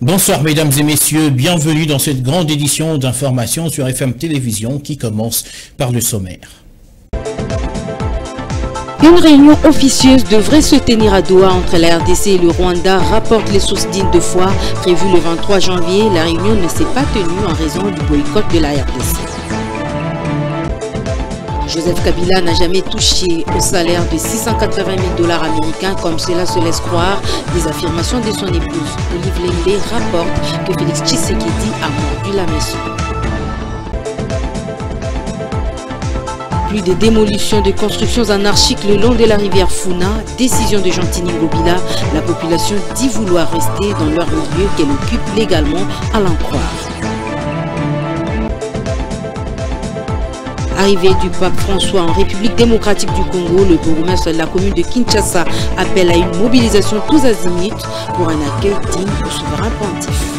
Bonsoir mesdames et messieurs, bienvenue dans cette grande édition d'information sur FM Télévision qui commence par le sommaire. Une réunion officieuse devrait se tenir à Doha entre la RDC et le Rwanda, rapportent les sources dignes de foi. Prévue le 23 janvier, la réunion ne s'est pas tenue en raison du boycott de la RDC. Joseph Kabila n'a jamais touché au salaire de 680 000 $ américains comme cela se laisse croire. Des affirmations de son épouse Olive Lende rapportent que Félix Tshisekedi a mordu la maison. Plus de démolitions de constructions anarchiques le long de la rivière Funa, décision de Gentini Ngobila. La population dit vouloir rester dans leur milieu qu'elle occupe légalement, à l'en croire. Arrivée du pape François en République démocratique du Congo, le bourgmestre de la commune de Kinshasa appelle à une mobilisation tous azimuts pour un accueil digne au souverain pontife.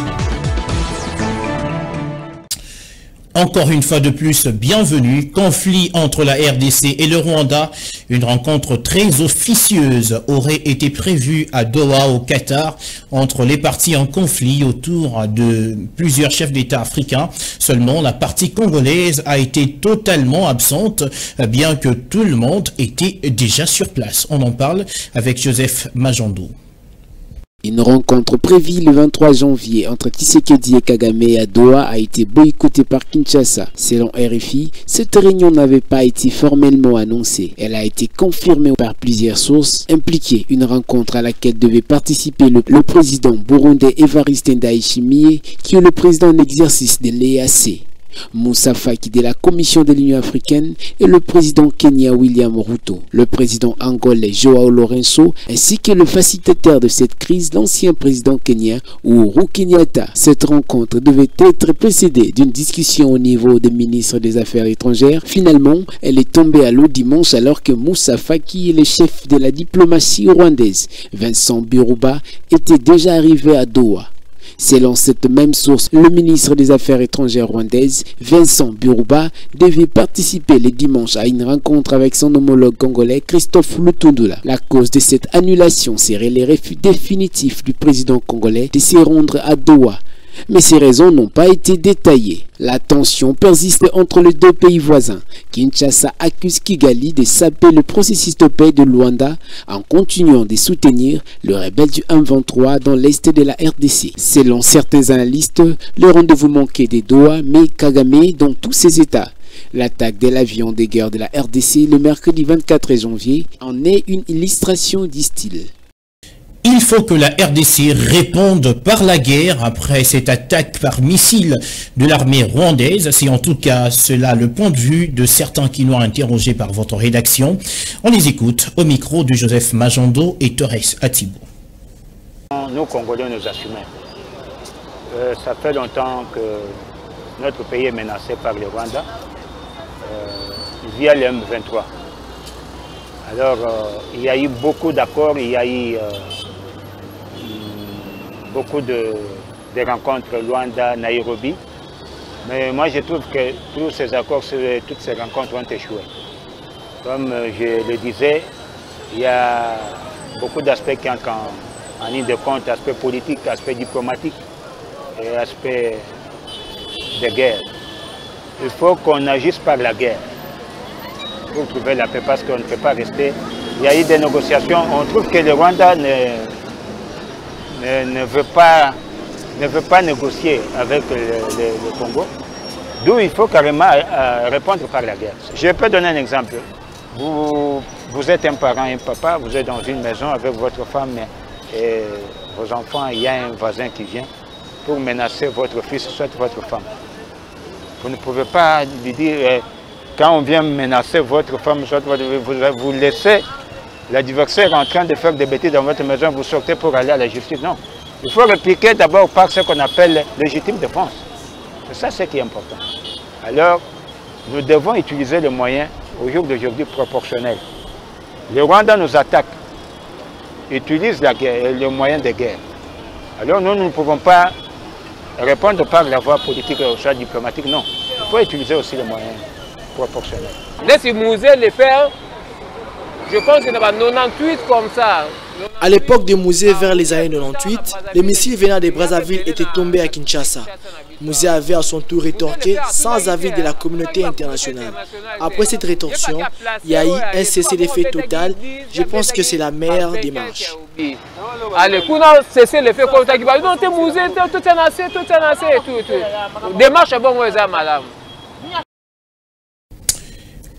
Encore une fois de plus, bienvenue. Conflit entre la RDC et le Rwanda. Une rencontre très officieuse aurait été prévue à Doha, au Qatar, entre les parties en conflit autour de plusieurs chefs d'État africains. Seulement, la partie congolaise a été totalement absente, bien que tout le monde était déjà sur place. On en parle avec Joseph Majando. Une rencontre prévue le 23 janvier entre Tshisekedi et Kagame à Doha a été boycottée par Kinshasa. Selon RFI, cette réunion n'avait pas été formellement annoncée. Elle a été confirmée par plusieurs sources impliquées. Une rencontre à laquelle devait participer le président burundais Evariste Ndayishimiye, qui est le président en exercice de l'EAC. Moussa Faki de la Commission de l'Union africaine et le président Kenya William Ruto, le président angolais Joao Lourenço ainsi que le facilitateur de cette crise, l'ancien président kenyan Uhuru Kenyatta. Cette rencontre devait être précédée d'une discussion au niveau des ministres des Affaires étrangères. Finalement, elle est tombée à l'eau dimanche alors que Moussa Faki et le chef de la diplomatie rwandaise, Vincent Biruba, étaient déjà arrivés à Doha. Selon cette même source, le ministre des Affaires étrangères rwandaise, Vincent Biruba, devait participer le dimanche à une rencontre avec son homologue congolais, Christophe Lutundula. La cause de cette annulation serait le refus définitif du président congolais de se rendre à Doha. Mais ces raisons n'ont pas été détaillées. La tension persiste entre les deux pays voisins. Kinshasa accuse Kigali de saper le processus de paix de Luanda en continuant de soutenir le rebelle du M23 dans l'est de la RDC. Selon certains analystes, le rendez-vous manqué de Doha met Kagame dans tous ses états. L'attaque de l'avion de guerre de la RDC le mercredi 24 janvier en est une illustration, disent-ils. Il faut que la RDC réponde par la guerre après cette attaque par missile de l'armée rwandaise. C'est en tout cas cela le point de vue de certains qui l'ont interrogé par votre rédaction. On les écoute au micro de Joseph Majando et Torres Atibo. Nous, Congolais, nous assumons. Ça fait longtemps que notre pays est menacé par le Rwanda via le M23. Alors, il y a eu beaucoup d'accords, il y a eu beaucoup de rencontres Luanda, Nairobi. Mais moi, je trouve que tous ces accords, toutes ces rencontres ont échoué. Comme je le disais, il y a beaucoup d'aspects qui entrent en ligne de compte, aspect politique, aspect diplomatique et aspect de guerre. Il faut qu'on agisse par la guerre pour trouver la paix, parce qu'on ne peut pas rester. Il y a eu des négociations. On trouve que le Rwanda ne veut pas négocier avec le Congo. D'où il faut carrément répondre par la guerre. Je peux donner un exemple. Vous êtes un parent, un papa, vous êtes dans une maison avec votre femme et vos enfants. Il y a un voisin qui vient pour menacer votre fils, soit votre femme. Vous ne pouvez pas lui dire... Quand on vient menacer votre femme, vous laissez l'adversaire en train de faire des bêtises dans votre maison, vous sortez pour aller à la justice. Non. Il faut répliquer d'abord par ce qu'on appelle légitime défense. C'est ça ce qui est important. Alors, nous devons utiliser les moyens, au jour d'aujourd'hui, proportionnels. Le Rwanda nous attaque, utilise la guerre, les moyens de guerre. Alors nous ne pouvons pas répondre par la voie politique ou soit diplomatique, non. Il faut utiliser aussi les moyens proportionnels. Laissez-moi le faire Je pense qu'il y en a 98 comme ça. À l'époque des musées vers les années 98, les missiles venant de Brazzaville étaient tombés à Kinshasa. Mouzé avait à son tour rétorqué sans avis de la communauté internationale. Après cette rétorsion, il y a eu un cessez-le-feu total. Je pense que c'est la meilleure démarche. Allez, pour cesser le feu comme ça, non, t'es Mouzé, tout est assez, tout. Démarche est bonne, madame.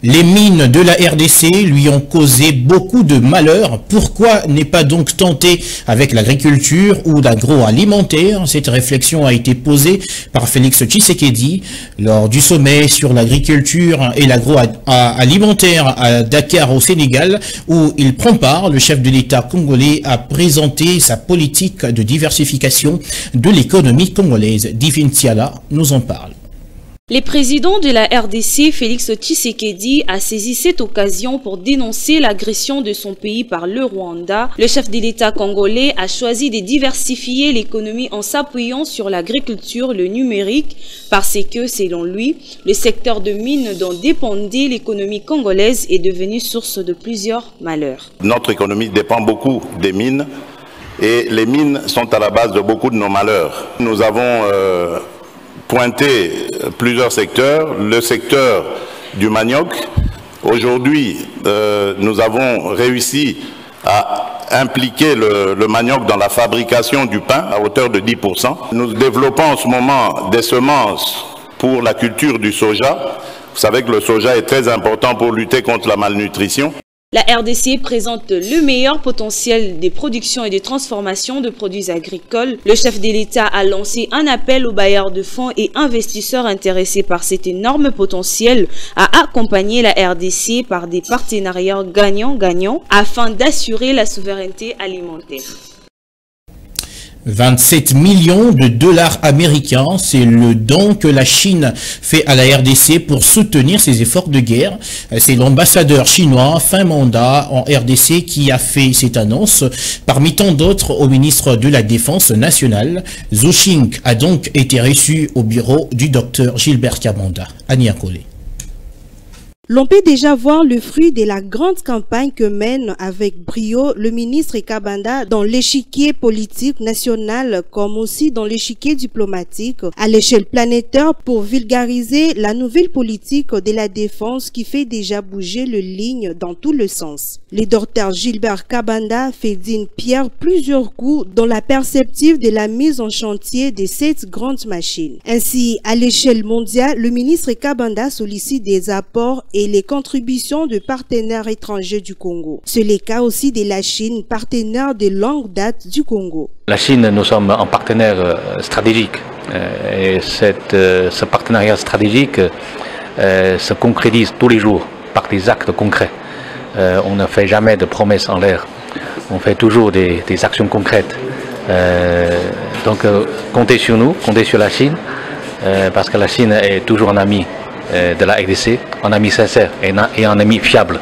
Les mines de la RDC lui ont causé beaucoup de malheur. Pourquoi n'est pas donc tenté avec l'agriculture ou l'agroalimentaire? Cette réflexion a été posée par Félix Tshisekedi lors du sommet sur l'agriculture et l'agroalimentaire à Dakar au Sénégal, où il prend part. Le chef de l'État congolais a présenté sa politique de diversification de l'économie congolaise. Divin Tiala nous en parle. Le président de la RDC, Félix Tshisekedi, a saisi cette occasion pour dénoncer l'agression de son pays par le Rwanda. Le chef de l'État congolais a choisi de diversifier l'économie en s'appuyant sur l'agriculture, le numérique, parce que, selon lui, le secteur de mines dont dépendait l'économie congolaise est devenu source de plusieurs malheurs. Notre économie dépend beaucoup des mines et les mines sont à la base de beaucoup de nos malheurs. Nous avons pointé plusieurs secteurs. Le secteur du manioc. Aujourd'hui, nous avons réussi à impliquer le manioc dans la fabrication du pain à hauteur de 10%. Nous développons en ce moment des semences pour la culture du soja. Vous savez que le soja est très important pour lutter contre la malnutrition. La RDC présente le meilleur potentiel des productions et des transformations de produits agricoles. Le chef de l'État a lancé un appel aux bailleurs de fonds et investisseurs intéressés par cet énorme potentiel à accompagner la RDC par des partenariats gagnant-gagnant afin d'assurer la souveraineté alimentaire. 27 millions de dollars américains, c'est le don que la Chine fait à la RDC pour soutenir ses efforts de guerre. C'est l'ambassadeur chinois fin mandat en RDC qui a fait cette annonce. Parmi tant d'autres, au ministre de la Défense nationale, Zhu Xing a donc été reçu au bureau du docteur Gilbert Kabanda. Ania Kole. L'on peut déjà voir le fruit de la grande campagne que mène avec brio le ministre Kabanda dans l'échiquier politique national comme aussi dans l'échiquier diplomatique à l'échelle planétaire pour vulgariser la nouvelle politique de la défense qui fait déjà bouger le ligne dans tous les sens. Le docteur Gilbert Kabanda fait d'une pierre plusieurs coups dans la perspective de la mise en chantier de cette grande machine. Ainsi, à l'échelle mondiale, le ministre Kabanda sollicite des apports et les contributions de partenaires étrangers du Congo. C'est le cas aussi de la Chine, partenaire de longue date du Congo. La Chine, nous sommes un partenaire stratégique et ce partenariat stratégique se concrétise tous les jours par des actes concrets. On ne fait jamais de promesses en l'air, on fait toujours des actions concrètes. Donc comptez sur nous, comptez sur la Chine, parce que la Chine est toujours un ami de la RDC, un ami sincère et un ami fiable.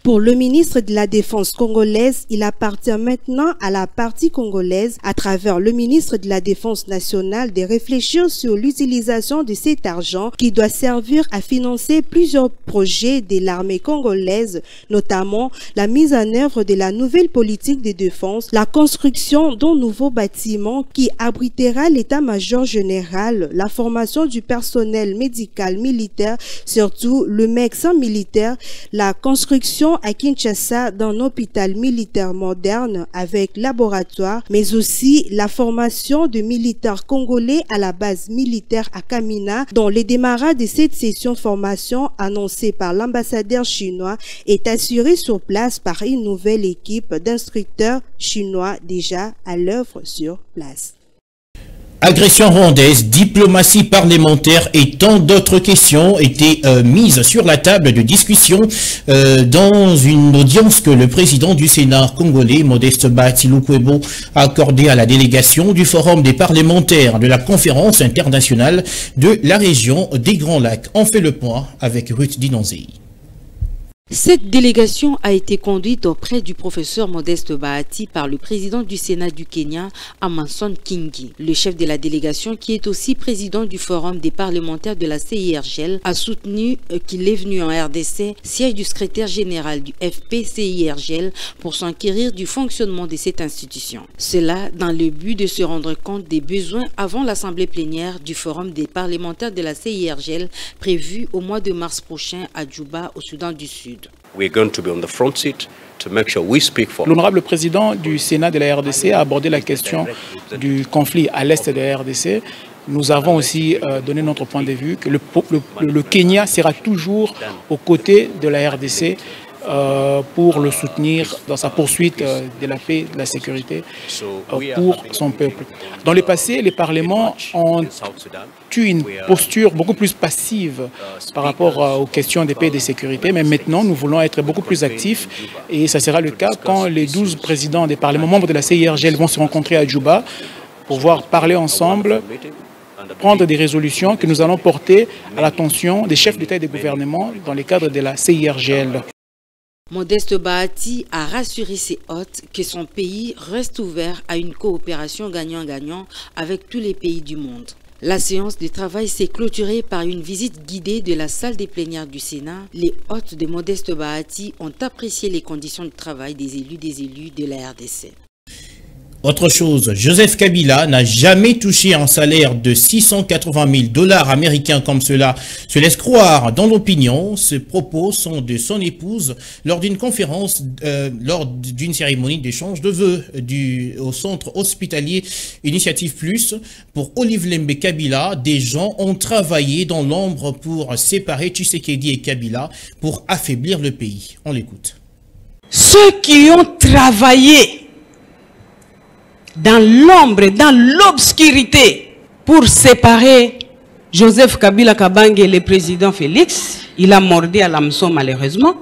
Pour le ministre de la Défense congolaise, il appartient maintenant à la partie congolaise, à travers le ministre de la Défense nationale, de réfléchir sur l'utilisation de cet argent qui doit servir à financer plusieurs projets de l'armée congolaise, notamment la mise en œuvre de la nouvelle politique de défense, la construction d'un nouveau bâtiment qui abritera l'état-major général, la formation du personnel médical militaire, surtout le médecin militaire, la construction à Kinshasa d'un hôpital militaire moderne avec laboratoire, mais aussi la formation de militaires congolais à la base militaire à Kamina, dont le démarrage de cette session formation annoncée par l'ambassadeur chinois est assuré sur place par une nouvelle équipe d'instructeurs chinois déjà à l'œuvre sur place. Agression rwandaise, diplomatie parlementaire et tant d'autres questions étaient mises sur la table de discussion dans une audience que le président du Sénat congolais, Modeste Bahati-Lukwebo, a accordée à la délégation du Forum des parlementaires de la conférence internationale de la région des Grands Lacs. On fait le point avec Ruth Dinonzei. Cette délégation a été conduite auprès du professeur Modeste Bahati par le président du Sénat du Kenya, Amason Kingi. Le chef de la délégation, qui est aussi président du Forum des parlementaires de la CIRGL, a soutenu qu'il est venu en RDC, siège du secrétaire général du FP-CIRGL, pour s'enquérir du fonctionnement de cette institution. Cela dans le but de se rendre compte des besoins avant l'assemblée plénière du Forum des parlementaires de la CIRGL prévue au mois de mars prochain à Djouba, au Soudan du Sud. L'honorable président du Sénat de la RDC a abordé la question du conflit à l'est de la RDC. Nous avons aussi donné notre point de vue que le Kenya sera toujours aux côtés de la RDC pour le soutenir dans sa poursuite de la paix et de la sécurité pour son peuple. Dans le passé, les parlements ont eu une posture beaucoup plus passive par rapport aux questions de paix et de sécurité, mais maintenant nous voulons être beaucoup plus actifs et ça sera le cas quand les 12 présidents des parlements membres de la CIRGL vont se rencontrer à Djouba pour pouvoir parler ensemble, prendre des résolutions que nous allons porter à l'attention des chefs d'État et de gouvernement dans le cadre de la CIRGL. Modeste Bahati a rassuré ses hôtes que son pays reste ouvert à une coopération gagnant-gagnant avec tous les pays du monde. La séance de travail s'est clôturée par une visite guidée de la salle des plénières du Sénat. Les hôtes de Modeste Bahati ont apprécié les conditions de travail des élus de la RDC. Autre chose, Joseph Kabila n'a jamais touché un salaire de 680 000 $ américains comme cela se laisse croire dans l'opinion. Ces propos sont de son épouse lors d'une conférence, lors d'une cérémonie d'échange de vœux au centre hospitalier Initiative Plus. Pour Olive Lembe Kabila, des gens ont travaillé dans l'ombre pour séparer Tshisekedi et Kabila pour affaiblir le pays. On l'écoute. Ceux qui ont travaillé dans l'ombre, dans l'obscurité, pour séparer Joseph Kabila Kabange et le président Félix, il a mordu à l'hameçon malheureusement,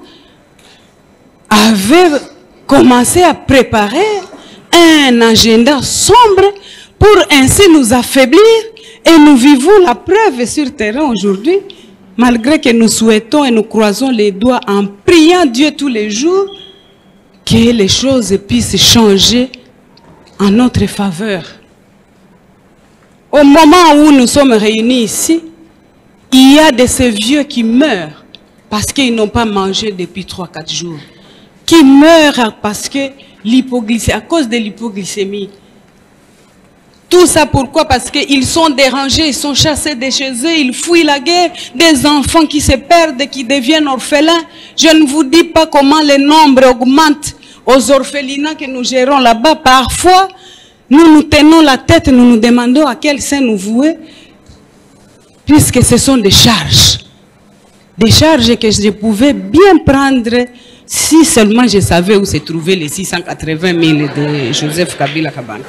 avait commencé à préparer un agenda sombre pour ainsi nous affaiblir, et nous vivons la preuve sur terrain aujourd'hui, malgré que nous souhaitons et nous croisons les doigts en priant Dieu tous les jours, que les choses puissent changer en notre faveur. Au moment où nous sommes réunis ici, il y a de ces vieux qui meurent parce qu'ils n'ont pas mangé depuis 3-4 jours. Qui meurent parce que l'hypoglycémie, à cause de l'hypoglycémie. Tout ça pourquoi? Parce qu'ils sont dérangés, ils sont chassés de chez eux, ils fuient la guerre, des enfants qui se perdent, qui deviennent orphelins. Je ne vous dis pas comment le nombre augmente aux orphelinats que nous gérons là-bas. Parfois, nous nous tenons la tête, nous nous demandons à quel sein nous vouer, puisque ce sont des charges. Des charges que je pouvais bien prendre si seulement je savais où se trouvaient les 680 000 de Joseph Kabila Kabange.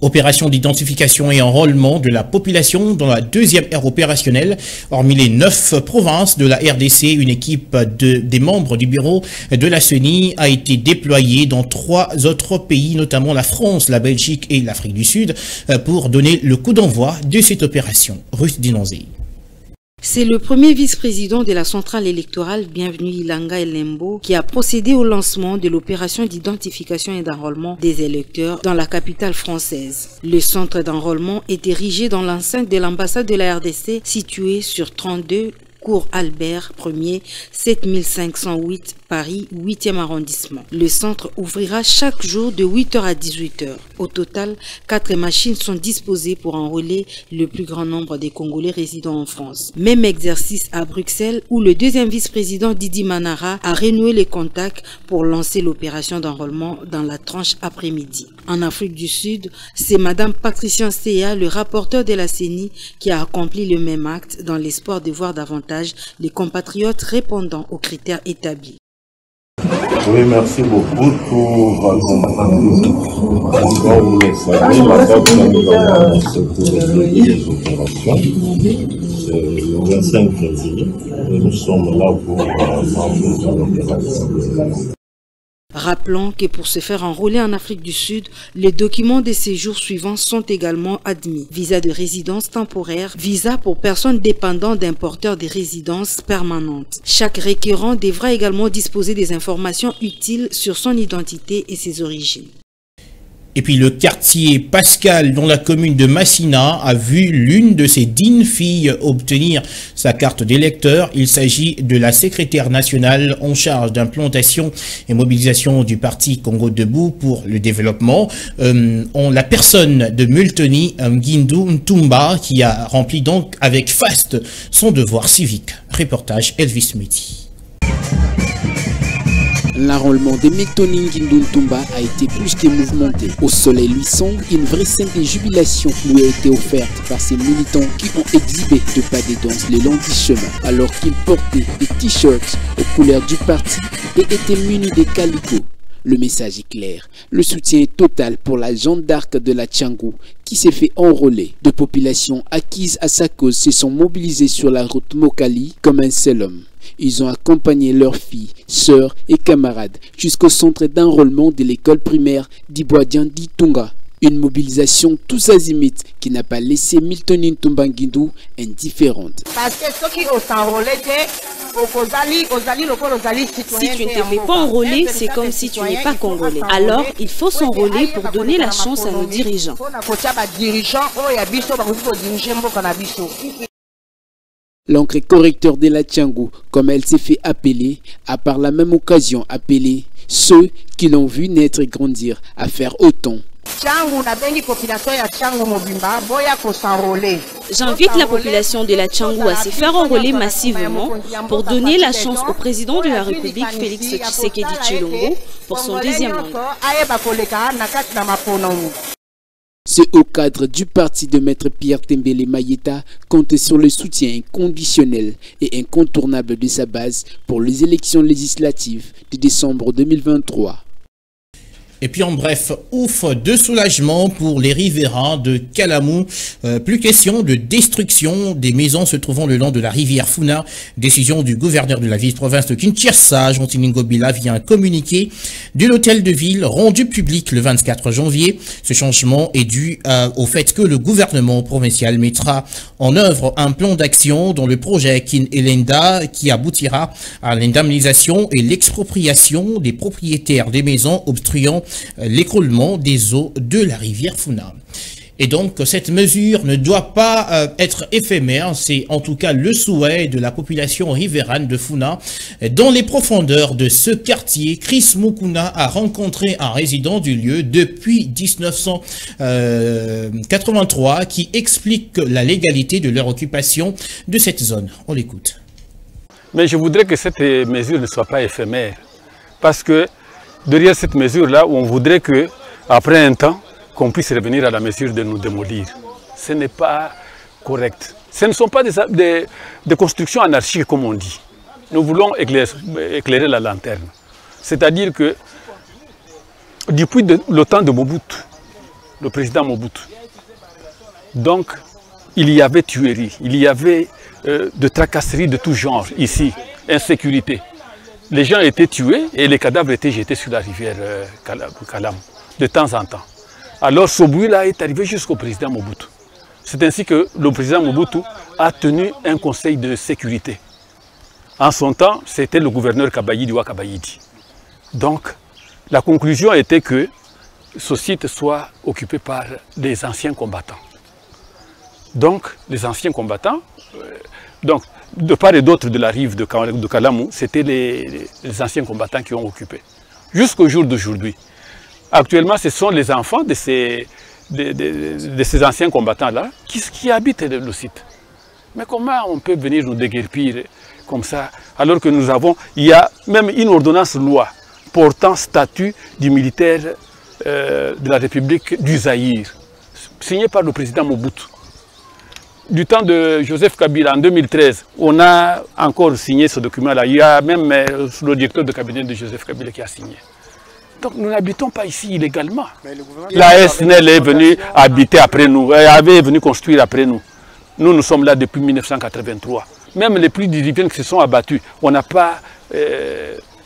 Opération d'identification et enrôlement de la population dans la deuxième ère opérationnelle. Hormis les 9 provinces de la RDC, une équipe des membres du bureau de la CENI a été déployée dans 3 autres pays, notamment la France, la Belgique et l'Afrique du Sud, pour donner le coup d'envoi de cette opération. Ruth Dinonzé. C'est le premier vice-président de la centrale électorale, Bienvenue Ilanga Elembo, qui a procédé au lancement de l'opération d'identification et d'enrôlement des électeurs dans la capitale française. Le centre d'enrôlement est érigé dans l'enceinte de l'ambassade de la RDC, située sur 32 Cours Albert 1er, 7508 Paris, 8e arrondissement. Le centre ouvrira chaque jour de 8h à 18h. Au total, 4 machines sont disposées pour enrôler le plus grand nombre des Congolais résidant en France. Même exercice à Bruxelles, où le deuxième vice-président Didi Manara a renoué les contacts pour lancer l'opération d'enrôlement dans la tranche après-midi. En Afrique du Sud, c'est Madame Patricia Nsea, le rapporteur de la CENI, qui a accompli le même acte dans l'espoir de voir davantage les compatriotes répondant aux critères établis. Oui, merci beaucoup pour votre comme vous le savez, la date que nous avons pour les opérations, c'est le 25 février, et nous sommes là pour lancer l'opération. Rappelons que pour se faire enrôler en Afrique du Sud, les documents de séjour suivants sont également admis. Visa de résidence temporaire, visa pour personnes dépendantes d'un porteur de résidence permanente. Chaque requérant devra également disposer des informations utiles sur son identité et ses origines. Et puis le quartier Pascal, dans la commune de Massina, a vu l'une de ses dignes filles obtenir sa carte d'électeur. Il s'agit de la secrétaire nationale en charge d'implantation et mobilisation du parti Congo Debout pour le développement, en la personne de Multoni Ngindu Ntumba, qui a rempli donc avec faste son devoir civique. Reportage Elvis Meti. L'enrôlement de Multoni Ngindu Ntumba a été plus que mouvementé. Au soleil luisant, une vraie scène de jubilation lui a été offerte par ces militants qui ont exhibé de pas de danse le long du chemin, alors qu'ils portaient des t-shirts aux couleurs du parti et étaient munis de calicots. Le message est clair. Le soutien est total pour la Jeanne d'Arc de la Tchangou qui s'est fait enrôler. De populations acquises à sa cause se sont mobilisées sur la route Mokali comme un seul homme. Ils ont accompagné leurs filles, sœurs et camarades jusqu'au centre d'enrôlement de l'école primaire d'Iboadian d'Itunga. Une mobilisation tous azimuts qui n'a pas laissé Multoni Ntumba Ngindu indifférente. Si tu ne te fais pas enrôler, c'est comme si tu n'es pas congolais. Alors, il faut s'enrôler pour donner la chance à nos dirigeants. L'encre correcteur de la Tchangou, comme elle s'est fait appeler, a par la même occasion appelé ceux qui l'ont vu naître et grandir à faire autant. J'invite la population de la Tchangou à se faire enrôler massivement pour donner la chance au président de la République, Félix Tshisekedi Tshilombo, pour son deuxième mandat. C'est au cadre du parti de Maître Pierre Tembele Mayeta compte sur le soutien inconditionnel et incontournable de sa base pour les élections législatives de décembre 2023. Et puis en bref, ouf de soulagement pour les riverains de Kalamou. Plus question de destruction des maisons se trouvant le long de la rivière Funa. Décision du gouverneur de la ville-province de Kinshasa, Jontini Ngobila, via un communiqué de l'hôtel de ville rendu public le 24 janvier. Ce changement est dû au fait que le gouvernement provincial mettra en œuvre un plan d'action dans le projet Kin Elenda qui aboutira à l'indemnisation et l'expropriation des propriétaires des maisons obstruant l'écroulement des eaux de la rivière Funa. Et donc, cette mesure ne doit pas être éphémère. C'est en tout cas le souhait de la population riveraine de Funa. Dans les profondeurs de ce quartier, Chris Mukuna a rencontré un résident du lieu depuis 1983 qui explique la légalité de leur occupation de cette zone. On l'écoute. Mais je voudrais que cette mesure ne soit pas éphémère. Parce que derrière cette mesure-là, on voudrait qu'après un temps, qu'on puisse revenir à la mesure de nous démolir. Ce n'est pas correct. Ce ne sont pas des constructions anarchiques comme on dit. Nous voulons éclairer la lanterne. C'est-à-dire que depuis le temps de Mobutu, le président Mobutu, donc il y avait tuerie, il y avait de tracasseries de tout genre ici, insécurité. Les gens étaient tués et les cadavres étaient jetés sur la rivière Kalam de temps en temps. Alors ce bruit-là est arrivé jusqu'au président Mobutu. C'est ainsi que le président Mobutu a tenu un conseil de sécurité. En son temps, c'était le gouverneur Kabayidi Wakabayidi. Donc la conclusion était que ce site soit occupé par les anciens combattants. Donc les anciens combattants, de part et d'autre de la rive de Kalamou, c'était les anciens combattants qui ont occupé. Jusqu'au jour d'aujourd'hui. Actuellement, ce sont les enfants de ces anciens combattants-là qui habitent le site. Mais comment on peut venir nous déguerpir comme ça, alors que il y a même une ordonnance loi portant statut du militaire de la République du Zaïre, signée par le président Mobutu. Du temps de Joseph Kabila en 2013, on a encore signé ce document-là. Il y a même le directeur de cabinet de Joseph Kabila qui a signé. Donc nous n'habitons pas ici illégalement. La SNL est venue habiter après nous, elle est venue construire après nous. Nous sommes là depuis 1983. Même les plus dividendes qui se sont abattus, on n'a pas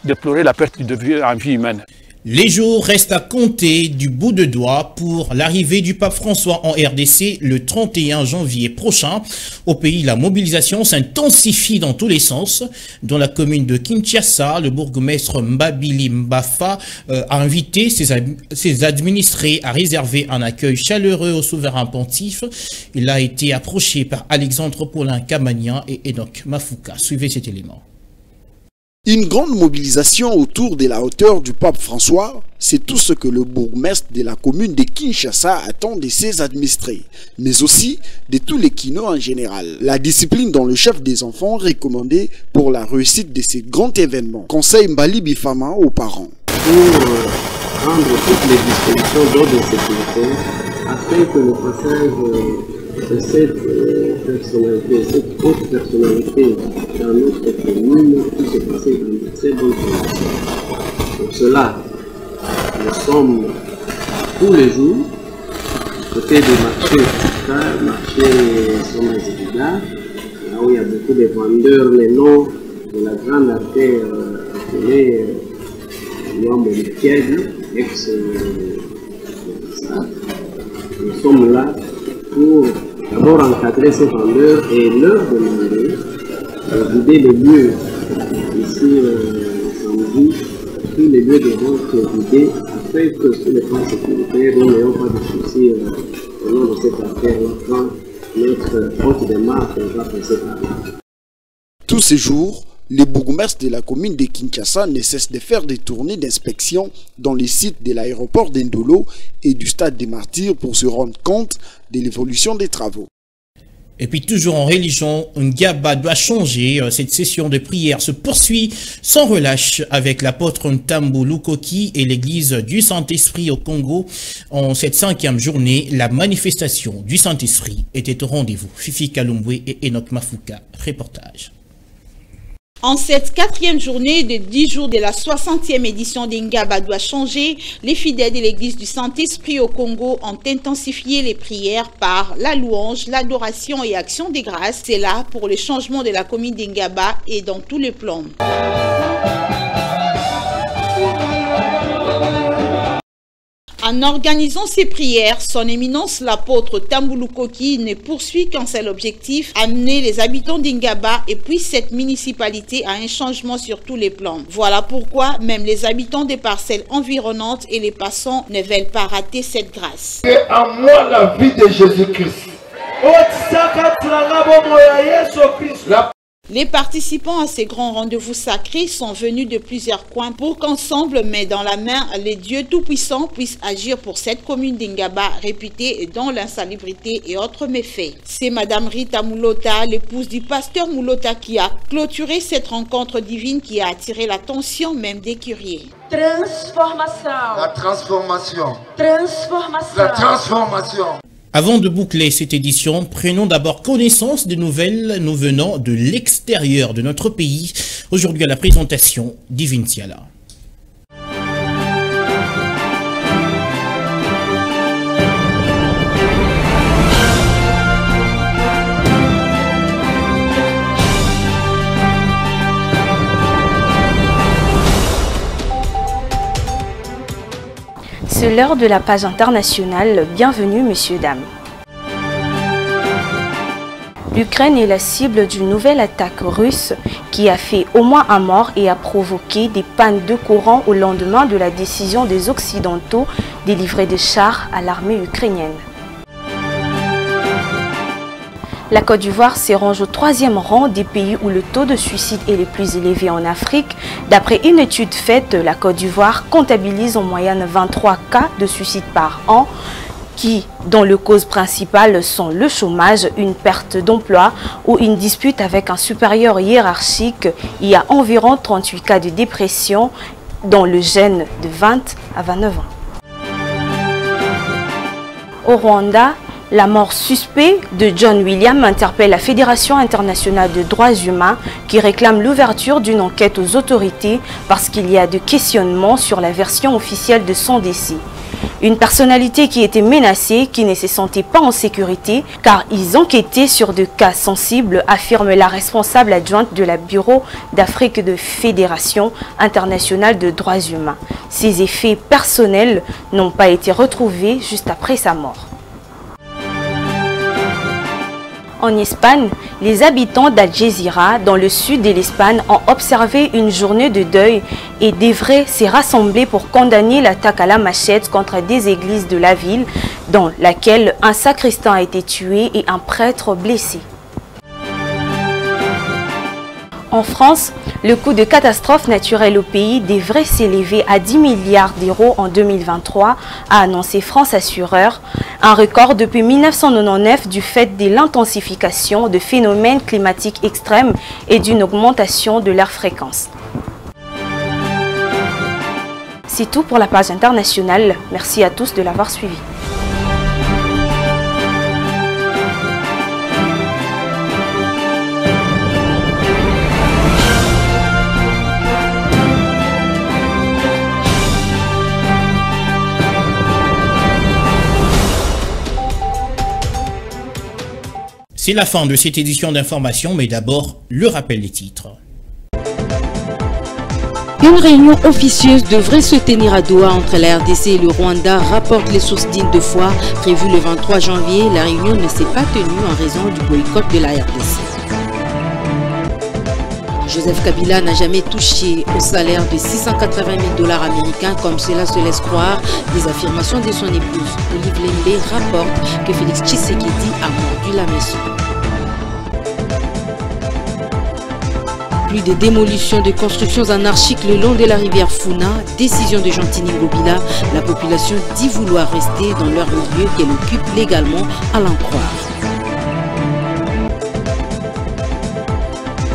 déploré la perte de vie en vie humaine. Les jours restent à compter du bout de doigt pour l'arrivée du pape François en RDC le 31 janvier prochain. Au pays, la mobilisation s'intensifie dans tous les sens. Dans la commune de Kinshasa, le bourgmestre Mbabili Mbafa a invité ses administrés à réserver un accueil chaleureux au souverain pontife. Il a été approché par Alexandre Paulin Kamanian et Enoch Mafuka. Suivez cet élément. Une grande mobilisation autour de la hauteur du pape François, c'est tout ce que le bourgmestre de la commune de Kinshasa attend de ses administrés, mais aussi de tous les kinos en général. La discipline dont le chef des enfants recommandé pour la réussite de ces grands événements. Conseil Mbali Bifama aux parents. Pour prendre toutes les dispositions d'ordre de sécurité afin que le passage de cette personnalité, cette haute personnalité dans notre commune puisse se passer dans de très bonnes conditions. Pour cela, nous sommes tous les jours côté des marchés, marché Somazibida, là où il y a beaucoup de vendeurs, les noms de la grande artère appelée Yambo-Piègle, nous sommes là pour d'abord encadrer ces vendeurs et leur demander de vider les lieux ici samedi, tous les lieux de vente vidés afin que sur les plans sécuritaires nous n'ayons pas de soucis au nom de cette affaire quand notre hôte de marque va passer par là. Tous ces jours, les bourgmestres de la commune de Kinshasa ne cessent de faire des tournées d'inspection dans les sites de l'aéroport d'Indolo et du stade des Martyrs pour se rendre compte de l'évolution des travaux. Et puis toujours en religion, Ngaba doit changer. Cette session de prière se poursuit sans relâche avec l'apôtre Ntambu Lukoki et l'église du Saint-Esprit au Congo. En cette 5e journée, la manifestation du Saint-Esprit était au rendez-vous. Fifi Kalumbwe et Enoch Mafuka. Reportage. En cette 4e journée de 10 jours de la 60e édition d'Ngaba doit changer, les fidèles de l'église du Saint-Esprit au Congo ont intensifié les prières par la louange, l'adoration et action des grâces. C'est là pour le changement de la commune d'Ngaba et dans tous les plans. En organisant ces prières, son éminence l'apôtre Ntambu Lukoki ne poursuit qu'un seul objectif, amener les habitants d'Ngaba et puis cette municipalité à un changement sur tous les plans. Voilà pourquoi même les habitants des parcelles environnantes et les passants ne veulent pas rater cette grâce. Et à moi la vie de Jésus-Christ. Les participants à ces grands rendez-vous sacrés sont venus de plusieurs coins pour qu'ensemble, main dans la main, les dieux tout-puissants puissent agir pour cette commune d'Ngaba réputée dans l'insalubrité et autres méfaits. C'est Madame Rita Moulota, l'épouse du pasteur Moulota, qui a clôturé cette rencontre divine qui a attiré l'attention même des curieux. Transformation. La transformation. Transformation. La transformation. Avant de boucler cette édition, prenons d'abord connaissance des nouvelles nous venant de l'extérieur de notre pays. Aujourd'hui à la présentation d'Ivin Tiala. C'est l'heure de la page internationale. Bienvenue, messieurs, dames. L'Ukraine est la cible d'une nouvelle attaque russe qui a fait au moins un mort et a provoqué des pannes de courant au lendemain de la décision des Occidentaux de livrer des chars à l'armée ukrainienne. La Côte d'Ivoire se range au 3e rang des pays où le taux de suicide est le plus élevé en Afrique. D'après une étude faite, la Côte d'Ivoire comptabilise en moyenne 23 cas de suicide par an, dont les causes principales sont le chômage, une perte d'emploi ou une dispute avec un supérieur hiérarchique. Il y a environ 38 cas de dépression dans le jeune de 20 à 29 ans. Au Rwanda, la mort suspecte de John Williams interpelle la Fédération internationale de droits humains qui réclame l'ouverture d'une enquête aux autorités parce qu'il y a des questionnements sur la version officielle de son décès. Une personnalité qui était menacée, qui ne se sentait pas en sécurité, car ils enquêtaient sur des cas sensibles, affirme la responsable adjointe de la Bureau d'Afrique de Fédération internationale de droits humains. Ses effets personnels n'ont pas été retrouvés juste après sa mort. En Espagne, les habitants d'Algésiras, dans le sud de l'Espagne, ont observé une journée de deuil et devraient se rassembler pour condamner l'attaque à la machette contre des églises de la ville, dans laquelle un sacristain a été tué et un prêtre blessé. En France, le coût de catastrophe naturelle au pays devrait s'élever à 10 milliards d'euros en 2023, a annoncé France Assureur, un record depuis 1999 du fait de l'intensification de phénomènes climatiques extrêmes et d'une augmentation de leur fréquence. C'est tout pour la page internationale. Merci à tous de l'avoir suivi. C'est la fin de cette édition d'information, mais d'abord, le rappel des titres. Une réunion officieuse devrait se tenir à Doha entre la RDC et le Rwanda, rapportent les sources dignes de foi. Prévue le 23 janvier, la réunion ne s'est pas tenue en raison du boycott de la RDC. Joseph Kabila n'a jamais touché au salaire de 680 000 $ américains comme cela se laisse croire. Des affirmations de son épouse, Olive Lembe, rapporte que Félix Tshisekedi a mordu la maison. Plus de démolitions de constructions anarchiques le long de la rivière Funa, décision de Jean-Tini Ngobila. La population dit vouloir rester dans leur milieu qu'elle occupe légalement, à l'en croire.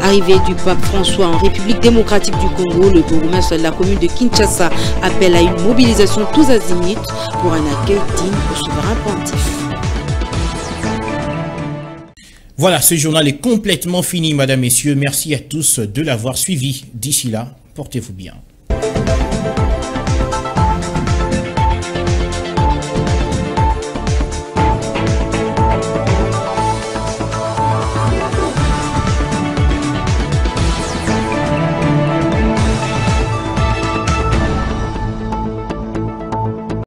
Arrivée du pape François en République démocratique du Congo, le bourgmestre de la commune de Kinshasa appelle à une mobilisation tous azimuts pour un accueil digne au souverain pontife. Voilà, ce journal est complètement fini, madame, messieurs. Merci à tous de l'avoir suivi. D'ici là, portez-vous bien.